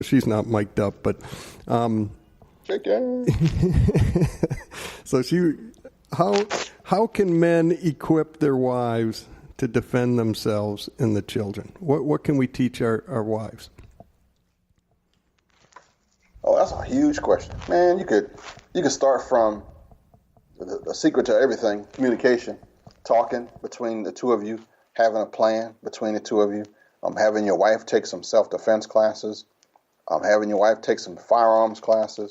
She's not mic'd up, but so how can men equip their wives to defend themselves and the children? What can we teach our wives? Oh, that's a huge question, man. You could start from the secret to everything: communication, talking between the two of you, having a plan between the two of you, having your wife take some self-defense classes. Having your wife take some firearms classes,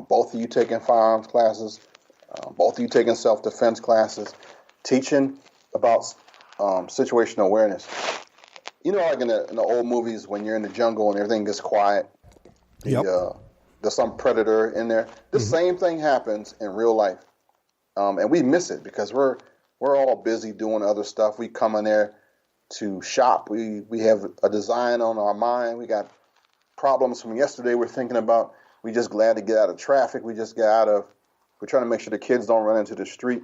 both of you taking firearms classes, both of you taking self-defense classes, teaching about situational awareness. You know, like in the old movies when you're in the jungle and everything gets quiet, there's some predator in there. The same thing happens in real life, and we miss it because we're all busy doing other stuff. We come in there to shop. We have a design on our mind. We got problems from yesterday we're thinking about. We just glad to get out of traffic. We're trying to make sure the kids don't run into the street.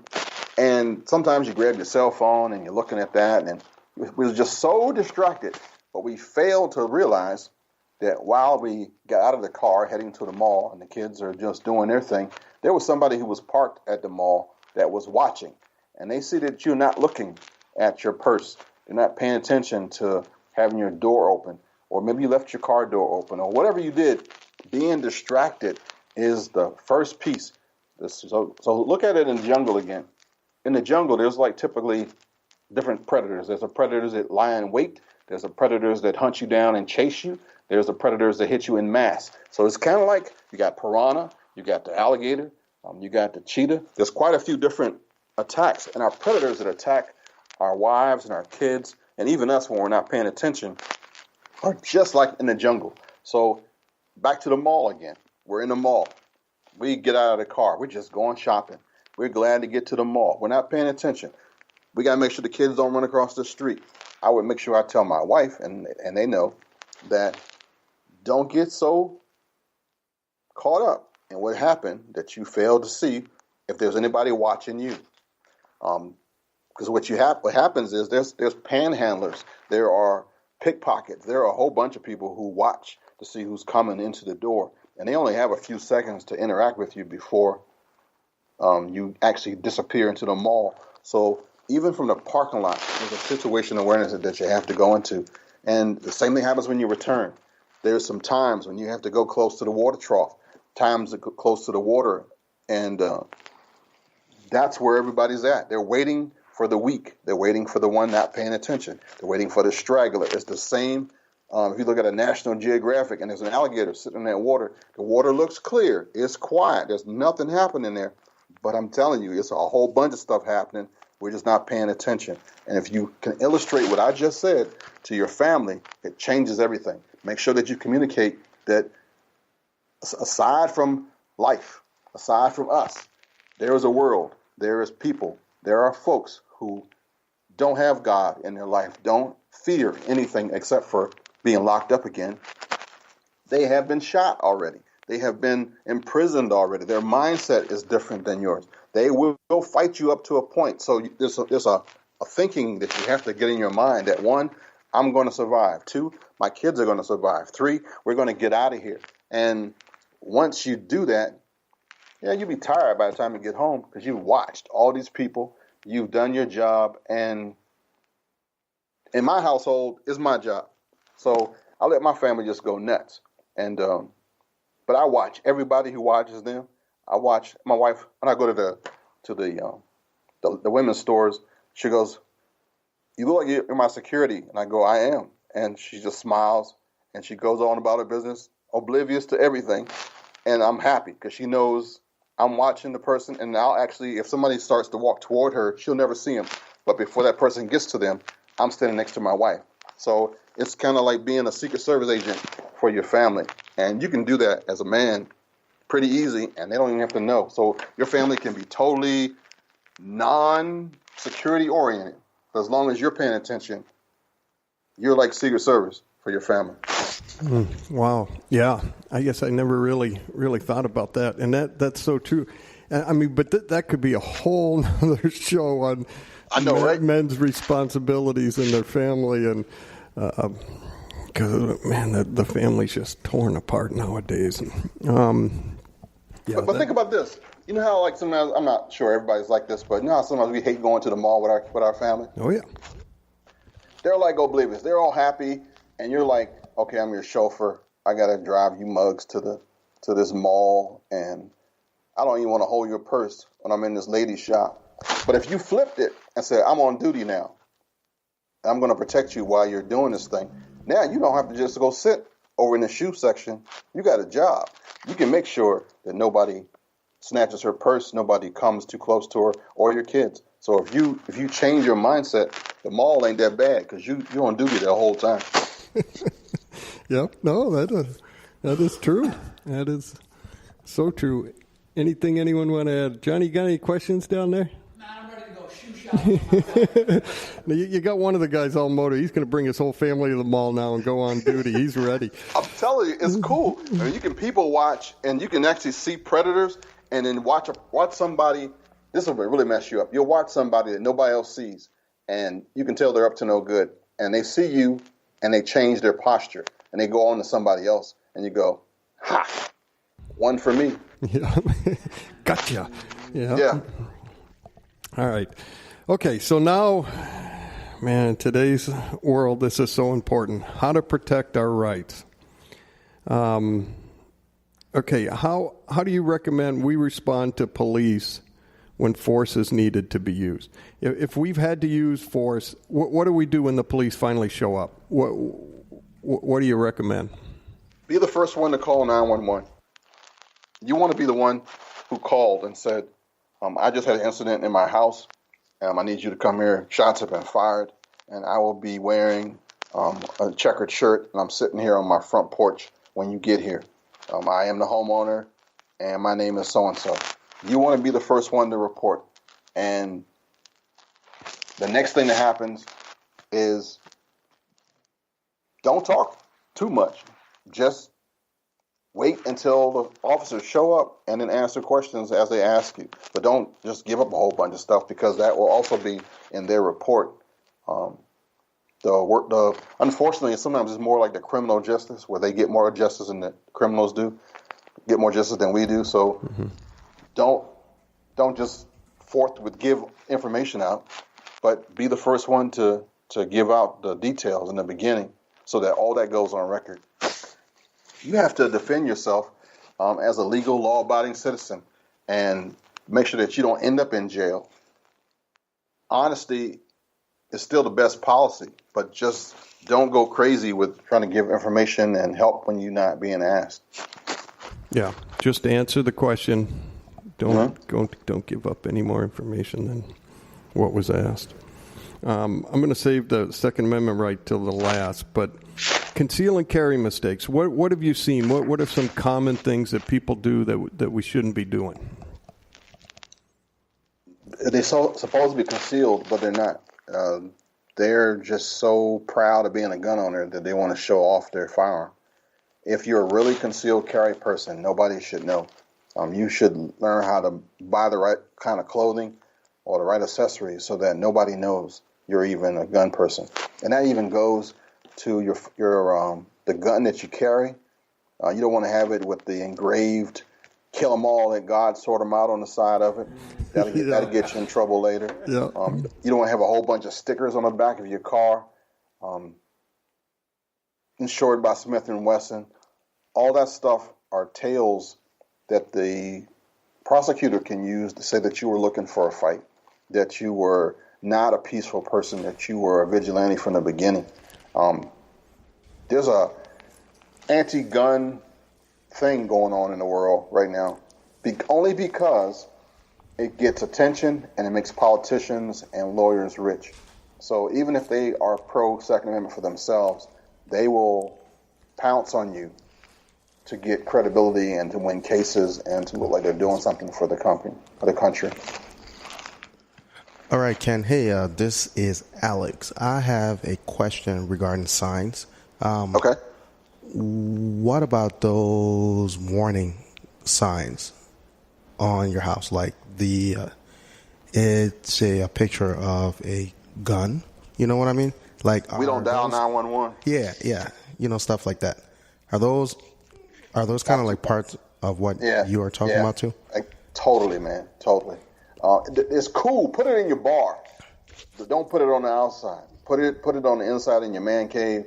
And sometimes you grab your cell phone and you're looking at that, and we're just so distracted. But we fail to realize that while we got out of the car heading to the mall and the kids are just doing their thing, there was somebody who was parked at the mall that was watching. And they see that you're not looking at your purse. You're not paying attention to having your door open. Or maybe you left your car door open, or whatever you did. Being distracted is the first piece. So look at it in the jungle again. In the jungle, there's like typically different predators. There's a predators that lie in wait. There's a predators that hunt you down and chase you. There's the predators that hit you in mass. So it's kind of like you got piranha, you got the alligator, you got the cheetah. There's quite a few different attacks, and our predators that attack our wives and our kids, and even us when we're not paying attention, are just like in the jungle. So back to the mall again. We're in the mall. We get out of the car. We're just going shopping. We're glad to get to the mall. We're not paying attention. We got to make sure the kids don't run across the street. I would make sure I tell my wife, and they know, that don't get so caught up in what happened that you fail to see if there's anybody watching you. Because what happens is there's panhandlers. There are pickpockets. There are a whole bunch of people who watch to see who's coming into the door, and they only have a few seconds to interact with you before you actually disappear into the mall. So even from the parking lot, there's a situational awareness that you have to go into. And the same thing happens when you return. There's some times when you have to go close to the water trough, times that go close to the water, and that's where everybody's at. They're waiting for the weak. They're waiting for the one not paying attention. They're waiting for the straggler. It's the same. If you look at a National Geographic and there's an alligator sitting in that water, the water looks clear. It's quiet. There's nothing happening there. But I'm telling you, it's a whole bunch of stuff happening. We're just not paying attention. And if you can illustrate what I just said to your family, it changes everything. Make sure that you communicate that aside from life, aside from us, there is a world, there is people, there are folks who don't have God in their life, don't fear anything except for being locked up again. They have been shot already. They have been imprisoned already. Their mindset is different than yours. They will fight you up to a point. So there's a thinking that you have to get in your mind that, one, I'm going to survive. Two, my kids are going to survive. Three, we're going to get out of here. And once you do that, you'll be tired by the time you get home because you've watched all these people. You've done your job. And in my household, it's my job. So I let my family just go nuts. And but I watch everybody who watches them. I watch my wife when I go to the women's stores. She goes, "You look like you're my security," and I go, "I am." And she just smiles and she goes on about her business, oblivious to everything. And I'm happy because she knows I'm watching the person. And I'll actually, if somebody starts to walk toward her, she'll never see him. But before that person gets to them, I'm standing next to my wife. So it's kind of like being a Secret Service agent for your family. And you can do that as a man pretty easy, and they don't even have to know. So your family can be totally non-security oriented. But as long as you're paying attention, you're like Secret Service for your family. Wow. Yeah. I guess I never really thought about that. And that's so true. I mean, but that could be a whole other show on right? Men's responsibilities in their family and because, man, the family's just torn apart nowadays. But think about this. You know how, like, sometimes, I'm not sure everybody's like this, but you know how sometimes we hate going to the mall with our family? Oh, yeah. They're like oblivious. They're all happy, and you're like, okay, I'm your chauffeur. I got to drive you mugs to this mall, and I don't even want to hold your purse when I'm in this lady's shop. But if you flipped it and said, I'm on duty now, and I'm going to protect you while you're doing this thing, now you don't have to just go sit over in the shoe section. You got a job. You can make sure that nobody snatches her purse, nobody comes too close to her, or your kids. So if you change your mindset, the mall ain't that bad because you're on duty the whole time. Yep. No, that is true. That is so true. Anything anyone want to add? Johnny, got any questions down there? Nah, I'm ready to go shoe shopping. You got one of the guys all motivated. He's going to bring his whole family to the mall now and go on duty. He's ready. I'm telling you, it's cool. I mean, you can people watch, and you can actually see predators, and then watch somebody. This will really mess you up. You'll watch somebody that nobody else sees, and you can tell they're up to no good. And they see you, and they change their posture, and they go on to somebody else, and you go, ha, one for me. Yeah. Gotcha. Yeah. All right. Okay, so now, man, in today's world, this is so important. How to protect our rights. Okay, how do you recommend we respond to police when force is needed to be used? If we've had to use force, what do we do when the police finally show up? What do you recommend? Be the first one to call 911. You want to be the one who called and said, I just had an incident in my house. I need you to come here. Shots have been fired, and I will be wearing a checkered shirt, and I'm sitting here on my front porch when you get here. I am the homeowner, and my name is so-and-so. You want to be the first one to report. And the next thing that happens is don't talk too much. Just wait until the officers show up and then answer questions as they ask you. But don't just give up a whole bunch of stuff because that will also be in their report. Unfortunately, sometimes it's more like the criminal justice where they get more justice than the criminals do, get more justice than we do. So don't just forthwith give information out, but be the first one to give out the details in the beginning so that all that goes on record. You have to defend yourself as a legal, law-abiding citizen and make sure that you don't end up in jail. Honesty is still the best policy, but just don't go crazy with trying to give information and help when you're not being asked. Yeah, just answer the question. Don't give up any more information than what was asked. I'm going to save the Second Amendment right till the last, but conceal and carry mistakes. What have you seen? What are some common things that people do that we shouldn't be doing? They're supposed to be concealed, but they're not. They're just so proud of being a gun owner that they want to show off their firearm. If you're a really concealed carry person, nobody should know. You should learn how to buy the right kind of clothing or the right accessories so that nobody knows you're even a gun person. And that even goes to your the gun that you carry. You don't want to have it with the engraved "kill 'em all" that God sort them out on the side of it. That'll get you in trouble later. Yeah. You don't want to have a whole bunch of stickers on the back of your car. Insured by Smith & Wesson. All that stuff are tales that the prosecutor can use to say that you were looking for a fight, that you were not a peaceful person, that you were a vigilante from the beginning. There's a anti-gun thing going on in the world right now, only because it gets attention and it makes politicians and lawyers rich. So even if they are pro-Second Amendment for themselves, they will pounce on you to get credibility and to win cases and to look like they're doing something for the company, for the country. All right, Ken. Hey, this is Alex. I have a question regarding signs. Okay. What about those warning signs on your house? Like it's a picture of a gun. You know what I mean? Like We don't dial 911. Yeah, stuff like that. Are those kind of like parts of what you are talking about too? Like, totally, man, totally. It's cool. Put it in your bar. But don't put it on the outside. Put it on the inside in your man cave.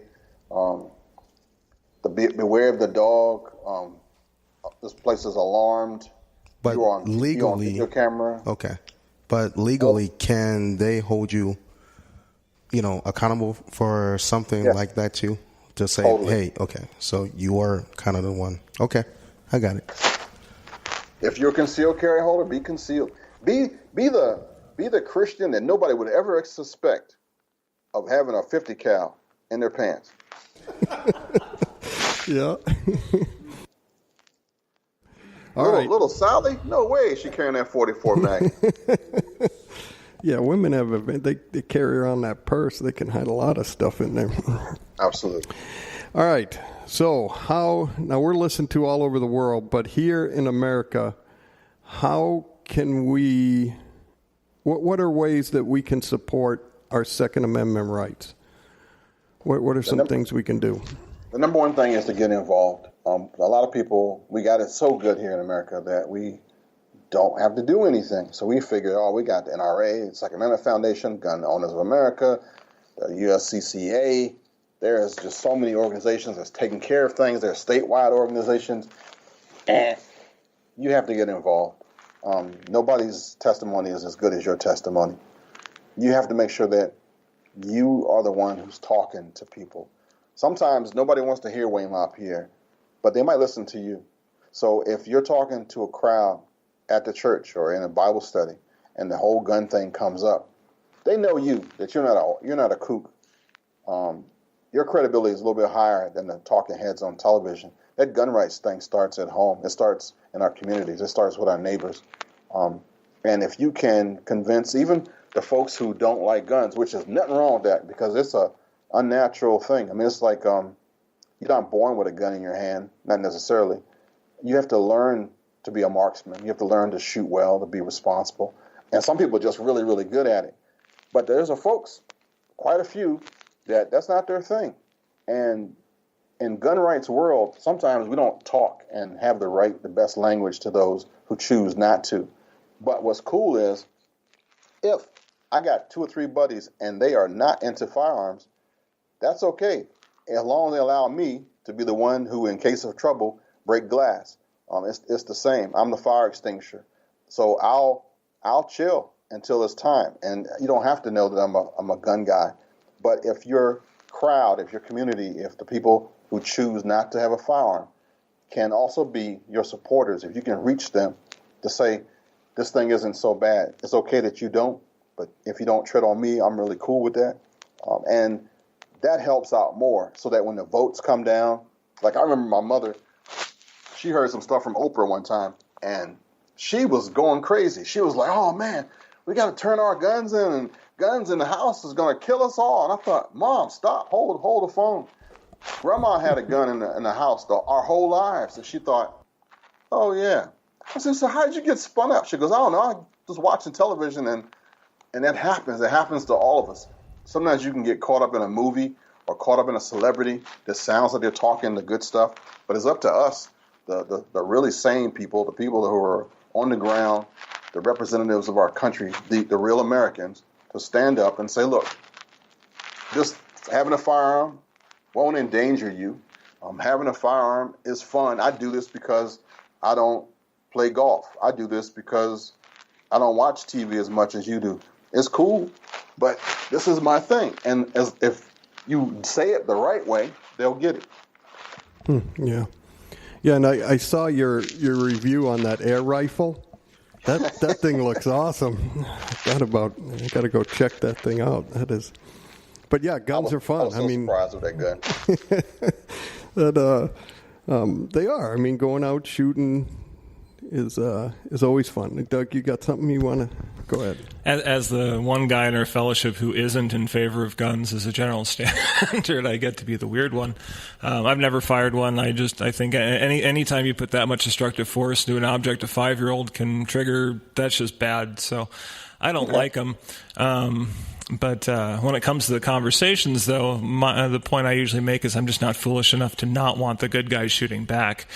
Beware of the dog. This place is alarmed. But you're on video camera. Okay. But legally, can they hold you, accountable for something like that too? To say, hey, okay, so you are kind of the one. Okay, I got it. If you're a concealed carry holder, be concealed. Be the Christian that nobody would ever suspect of having a 50 cal in their pants. Yeah. Little Sally? No way she carrying that 44 mag. Yeah, women they carry around that purse. They can hide a lot of stuff in there. Absolutely. All right. So now we're listened to all over the world, but here in America, how can we, what are ways that we can support our Second Amendment rights? What are some things we can do? The number one thing is to get involved. A lot of people, we got it so good here in America that we don't have to do anything. So we figured, we got the NRA, the Second Amendment Foundation, Gun Owners of America, the USCCA. There's just so many organizations that's taking care of things. There's statewide organizations. And you have to get involved. Nobody's testimony is as good as your testimony. You have to make sure that you are the one who's talking to people. Sometimes nobody wants to hear Wayne LaPierre, but they might listen to you. So if you're talking to a crowd at the church or in a Bible study and the whole gun thing comes up, they know you, that you're not a kook. Your credibility is a little bit higher than the talking heads on television. That gun rights thing starts at home. It starts in our communities. It starts with our neighbors. And if you can convince even the folks who don't like guns, which is nothing wrong with that because it's a unnatural thing. I mean, it's like you're not born with a gun in your hand, not necessarily. You have to learn to be a marksman. You have to learn to shoot well, to be responsible. And some people are just really, really good at it. But there's folks, quite a few, that's not their thing. And in gun rights world, sometimes we don't talk and have the best language to those who choose not to. But what's cool is if I got 2 or 3 buddies and they are not into firearms, that's okay, as long as they allow me to be the one who, in case of trouble, break glass. It's the same. I'm the fire extinguisher, so I'll chill until it's time. And you don't have to know that I'm a gun guy. But if your crowd, if your community, if the people who choose not to have a firearm can also be your supporters, if you can reach them to say, this thing isn't so bad. It's okay that you don't, but if you don't tread on me, I'm really cool with that. And that helps out more so that when the votes come down, like I remember my mother, she heard some stuff from Oprah one time and she was going crazy. She was like, oh man, we got to turn our guns in and guns in the house is going to kill us all. And I thought, Mom, stop, hold the phone. Grandma had a gun in the house our whole lives. And she thought, oh yeah. I said, so how did you get spun up? She goes, I don't know. I was watching television and that happens. It happens to all of us. Sometimes you can get caught up in a movie or caught up in a celebrity that sounds like they're talking the good stuff, but it's up to us, the really sane people, the people who are on the ground, the representatives of our country, the real Americans, to stand up and say, look, just having a firearm won't endanger you. Having a firearm is fun. I do this because I don't play golf. I do this because I don't watch TV as much as you do. It's cool, but this is my thing. And if you say it the right way, they'll get it. Yeah. Yeah, and I saw your review on that air rifle. That thing looks awesome. I got to go check that thing out. That is. But yeah, guns are fun. I was so surprised with that gun. They are. I mean, going out shooting, is always fun. Doug, you got something you want to go ahead? As the one guy in our fellowship who isn't in favor of guns as a general standard, I get to be the weird one. I've never fired one. I think any time you put that much destructive force into an object a 5-year-old can trigger, that's just bad. So I don't like them. But when it comes to the conversations, though, the point I usually make is I'm just not foolish enough to not want the good guys shooting back.